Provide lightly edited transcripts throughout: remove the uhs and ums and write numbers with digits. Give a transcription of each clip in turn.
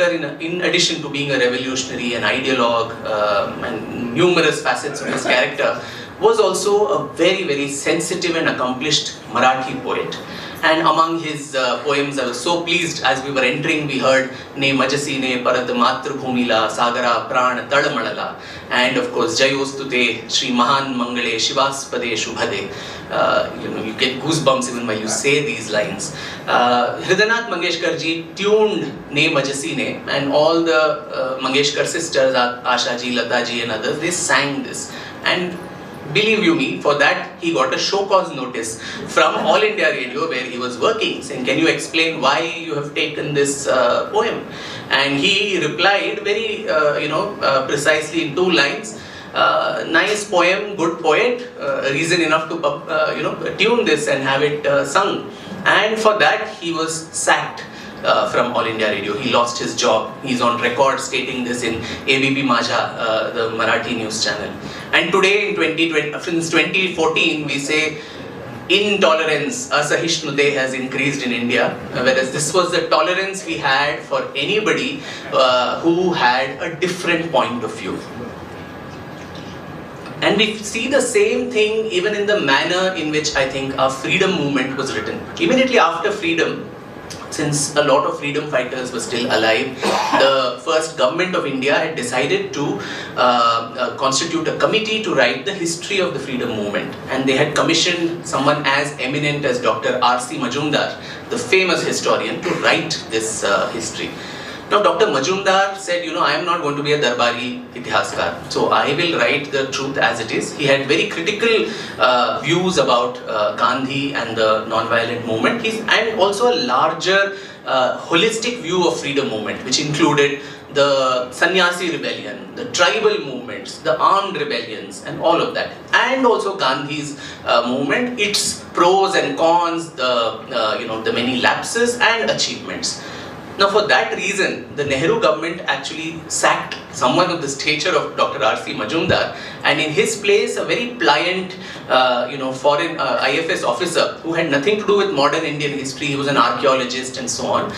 in addition to being a revolutionary, an ideologue, and numerous facets of his character, was also a very, very sensitive and accomplished Marathi poet. And among his poems, I was so pleased as we were entering, we heard Ne Majasine Parad Matru Bhumila Sagara Pran Tadamalala, and of course Jayostute Shri Mahan Mangale Shivaspade Shubhade. You get goosebumps even while you say these lines. Hridaynath Mangeshkar ji tuned Ne Majasine, and all the Mangeshkar sisters, Asha ji, Lata ji and others, they sang this. And believe you me, for that he got a show cause notice from All India Radio where he was working, saying, can you explain why you have taken this poem? And he replied very precisely in 2 lines, nice poem, good poet, reason enough to tune this and have it sung. And for that he was sacked from All India Radio. He lost his job. He's on record stating this in ABP Majha, the Marathi news channel. And today, since 2014, we say intolerance, asahishnute, has increased in India, whereas this was the tolerance we had for anybody who had a different point of view. And we see the same thing even in the manner in which I think our freedom movement was written. Immediately after freedom, since a lot of freedom fighters were still alive, the first government of India had decided to constitute a committee to write the history of the freedom movement. And they had commissioned someone as eminent as Dr. R.C. Majumdar, the famous historian, to write this history. Now, Dr. Majumdar said, I am not going to be a Darbari Itihaaskar, so I will write the truth as it is. He had very critical views about Gandhi and the non-violent movement, and also a larger holistic view of freedom movement, which included the Sannyasi rebellion, the tribal movements, the armed rebellions, and all of that. And also Gandhi's movement, its pros and cons, the many lapses and achievements. Now, for that reason, the Nehru government actually sacked someone of the stature of Dr. R.C. Majumdar, and in his place, a very pliant, foreign IFS officer who had nothing to do with modern Indian history. He was an archaeologist and so on.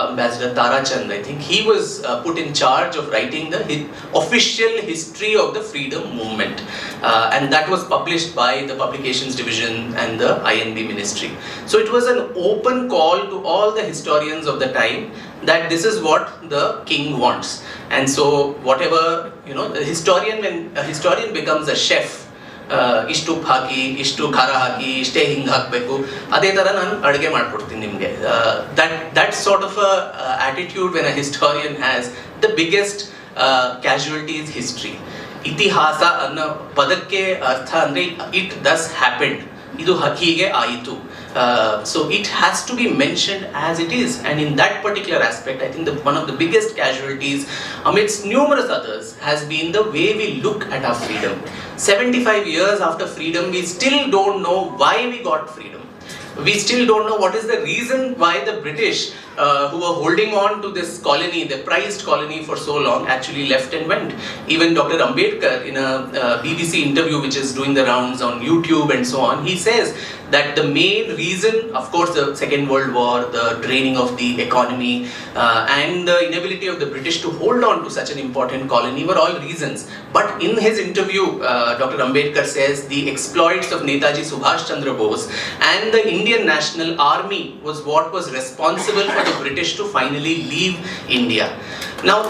Ambassador Tarachand, I think, he was put in charge of writing the official history of the freedom movement, and that was published by the Publications Division and the INB Ministry. So it was an open call to all the historians of the time that this is what the king wants. And so whatever, the historian, when a historian becomes a chef, ishtu haki, ishtu khara haki, ishte hing hakbeku, ade tara nanu adge madkodtini nimge. That sort of a attitude when a historian has, the biggest casualty is history. Itihasa anna padakke artha andre it thus happened. Idu hige aitu. So it has to be mentioned as it is, and in that particular aspect, I think one of the biggest casualties amidst numerous others has been the way we look at our freedom. 75 years after freedom, we still don't know why we got freedom. We still don't know what is the reason why the British, who were holding on to this colony, the prized colony for so long, actually left and went. Even Dr. Ambedkar, in a BBC interview which is doing the rounds on YouTube and so on, he says that the main reason, of course, the Second World War, the draining of the economy, and the inability of the British to hold on to such an important colony were all reasons. But in his interview, Dr. Ambedkar says the exploits of Netaji Subhash Chandra Bose and the Indian National Army was what was responsible for the British to finally leave India. Now,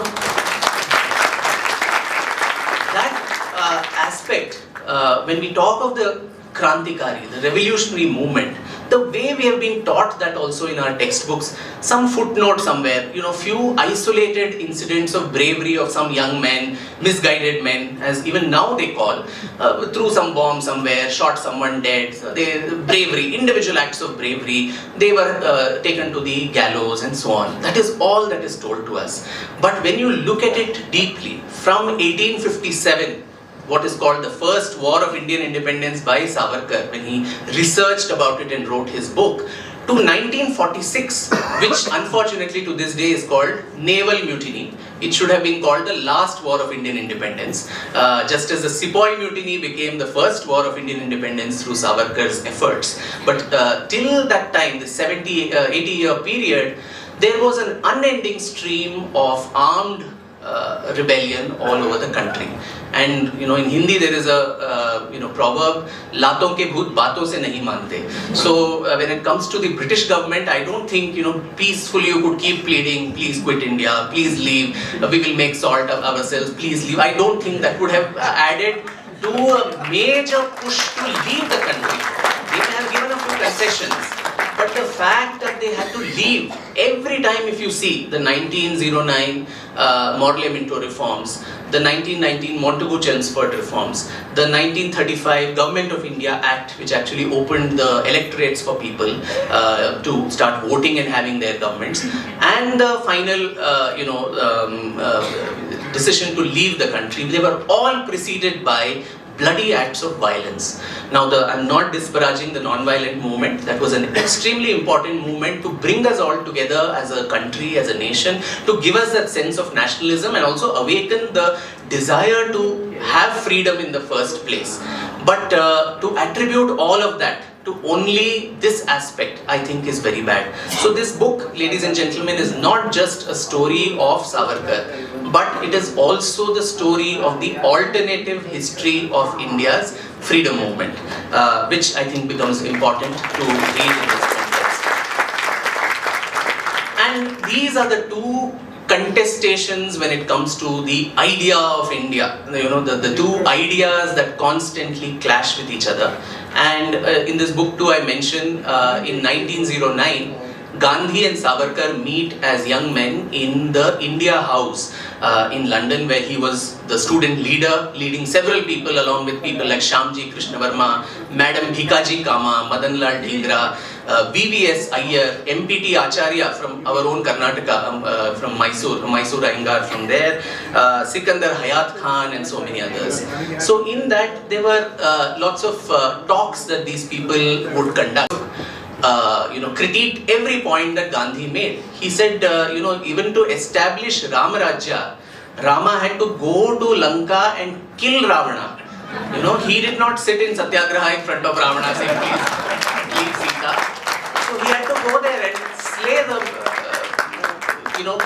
that aspect, when we talk of the Krantikari, the revolutionary movement, the way we have been taught that also in our textbooks, some footnote somewhere, few isolated incidents of bravery of some young men, misguided men, as even now they call, threw some bomb somewhere, shot someone dead, bravery, individual acts of bravery, they were taken to the gallows and so on. That is all that is told to us. But when you look at it deeply, from 1857, what is called the first war of Indian independence by Savarkar, when he researched about it and wrote his book, to 1946, which unfortunately to this day is called naval mutiny. It should have been called the last war of Indian independence, just as the Sepoy mutiny became the first war of Indian independence through Savarkar's efforts. But till that time, the 80-year period, there was an unending stream of armed rebellion all over the country. And in Hindi there is a proverb, "Laaton ke bhoot baaton se nahi mante." So when it comes to the British government, I don't think peacefully you could keep pleading, "Please quit India, please leave, we will make salt of ourselves, please leave." I don't think that would have added to a major push to leave the country. They may have given a few concessions, but the fact that they had to leave every time, if you see the 1909 Morley Minto reforms, the 1919 Montagu-Chelmsford reforms, the 1935 Government of India Act, which actually opened the electorates for people to start voting and having their governments, and the final decision to leave the country, they were all preceded by bloody acts of violence. Now, I'm not disparaging the non-violent movement. That was an extremely important movement to bring us all together as a country, as a nation, to give us that sense of nationalism and also awaken the desire to have freedom in the first place. But to attribute all of that to only this aspect, I think is very bad. So this book, ladies and gentlemen, is not just a story of Savarkar, but it is also the story of the alternative history of India's freedom movement, which I think becomes important to read in this context. And these are the two contestations when it comes to the idea of India, the two ideas that constantly clash with each other. And in this book too, I mention in 1909, Gandhi and Savarkar meet as young men in the India House in London, where he was the student leader, leading several people along with people like Shyamji Krishna Verma, Madam Bhikaji Kama, Madan Lal Dhingra, VVS Iyer, MPT Acharya from our own Karnataka, from Mysore Iyengar from there, Sikandar Hayat Khan, and so many others. So in that, there were lots of talks that these people would conduct. Critiqued every point that Gandhi made. He said, even to establish Ramarajya, Rama had to go to Lanka and kill Ravana. He did not sit in Satyagraha in front of Ravana saying, please Sita. So he had to go there and slay the,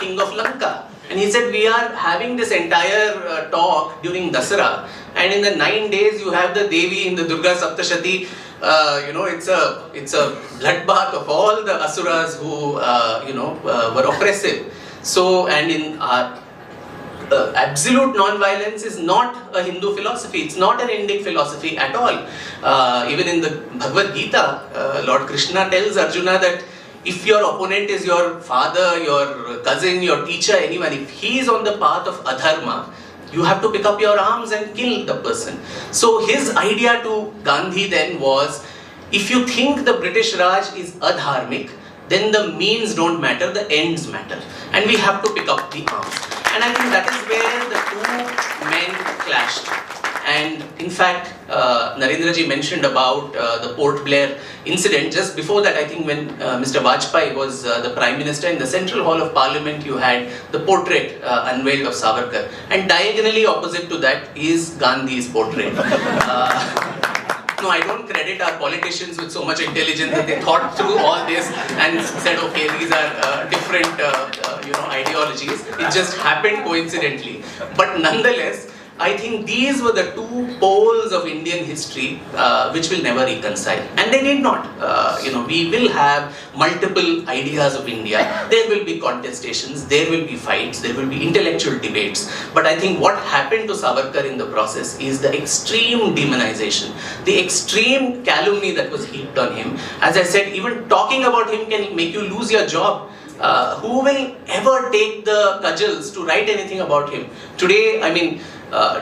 king of Lanka. And he said, we are having this entire talk during Dasara, and in the 9 days you have the Devi in the Durga Saptashati. It's a bloodbath of all the asuras who were oppressive. So, and in absolute non-violence is not a Hindu philosophy. It's not an Indic philosophy at all. Even in the Bhagavad Gita, Lord Krishna tells Arjuna that if your opponent is your father, your cousin, your teacher, anyone, if he is on the path of adharma, you have to pick up your arms and kill the person. So his idea to Gandhi then was, if you think the British Raj is adharmic, then the means don't matter, the ends matter. And we have to pick up the arms. And I think that is where the two men clashed. And in fact, Narendraji mentioned about the Port Blair incident. Just before that, I think when Mr. Vajpayee was the Prime Minister, in the Central Hall of Parliament, you had the portrait unveiled of Savarkar. And diagonally opposite to that is Gandhi's portrait. No, I don't credit our politicians with so much intelligence that they thought through all this and said, okay, these are different ideologies. It just happened coincidentally. But nonetheless, I think these were the two poles of Indian history which will never reconcile. And they did not. We will have multiple ideas of India. There will be contestations, there will be fights, there will be intellectual debates. But I think what happened to Savarkar in the process is the extreme demonization, the extreme calumny that was heaped on him. As I said, even talking about him can make you lose your job. Who will ever take the cudgels to write anything about him? Today, I mean,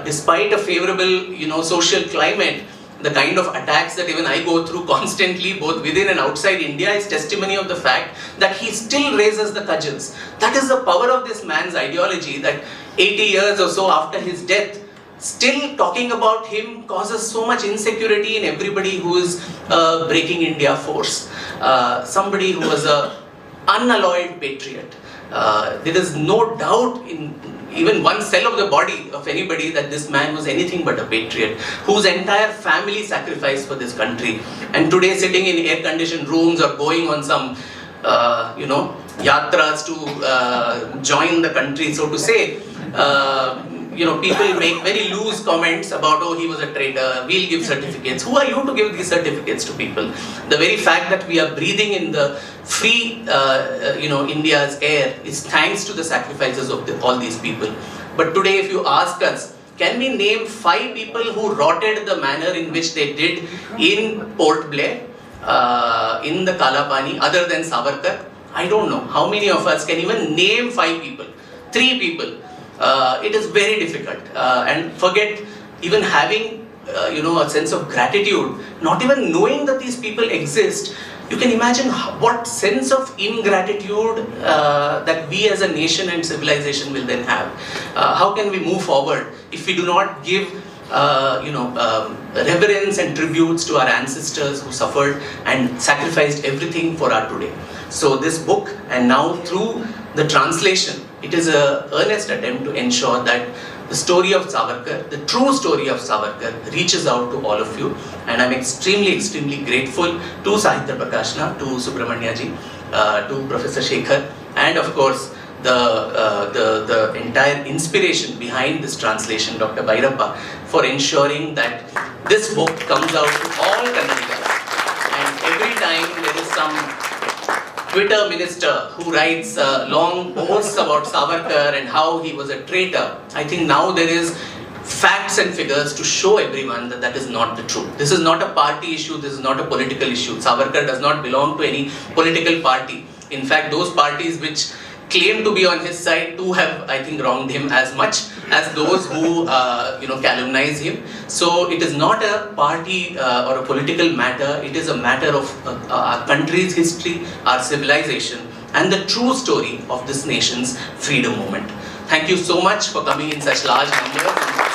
despite a favorable, social climate, the kind of attacks that even I go through constantly, both within and outside India, is testimony of the fact that he still raises the cudgels. That is the power of this man's ideology, that 80 years or so after his death, still talking about him causes so much insecurity in everybody who is breaking India force. Somebody who was a unalloyed patriot. There is no doubt in even one cell of the body of anybody that this man was anything but a patriot, whose entire family sacrificed for this country. And today sitting in air-conditioned rooms or going on some, yatras to join the country, so to say. People make very loose comments about, oh, he was a traitor, we'll give certificates. Who are you to give these certificates to people? The very fact that we are breathing in the free, India's air is thanks to the sacrifices of all these people. But today, if you ask us, can we name 5 people who rotted the manner in which they did in Port Blair, in the Kalapani, other than Savarkar? I don't know. How many of us can even name 5 people? 3 people. It is very difficult. And forget even having, a sense of gratitude, not even knowing that these people exist. You can imagine what sense of ingratitude that we as a nation and civilization will then have. How can we move forward if we do not give reverence and tributes to our ancestors who suffered and sacrificed everything for our today? So this book, and now through the translation, it is an earnest attempt to ensure that the story of Savarkar, the true story of Savarkar, reaches out to all of you. And I'm extremely, extremely grateful to Sahitya Prakashna, to Subramanya ji, to Professor Shekhar, and of course the entire inspiration behind this translation, Dr. Bhairappa, for ensuring that this book comes out to all Kannadigas. And every time there is some Twitter minister who writes long posts about Savarkar and how he was a traitor, I think now there is facts and figures to show everyone that that is not the truth. This is not a party issue, this is not a political issue. Savarkar does not belong to any political party. In fact, those parties which claim to be on his side too have, I think, wronged him as much as those who calumnize him. So it is not a party or a political matter. It is a matter of our country's history, our civilization, and the true story of this nation's freedom movement. Thank you so much for coming in such large numbers.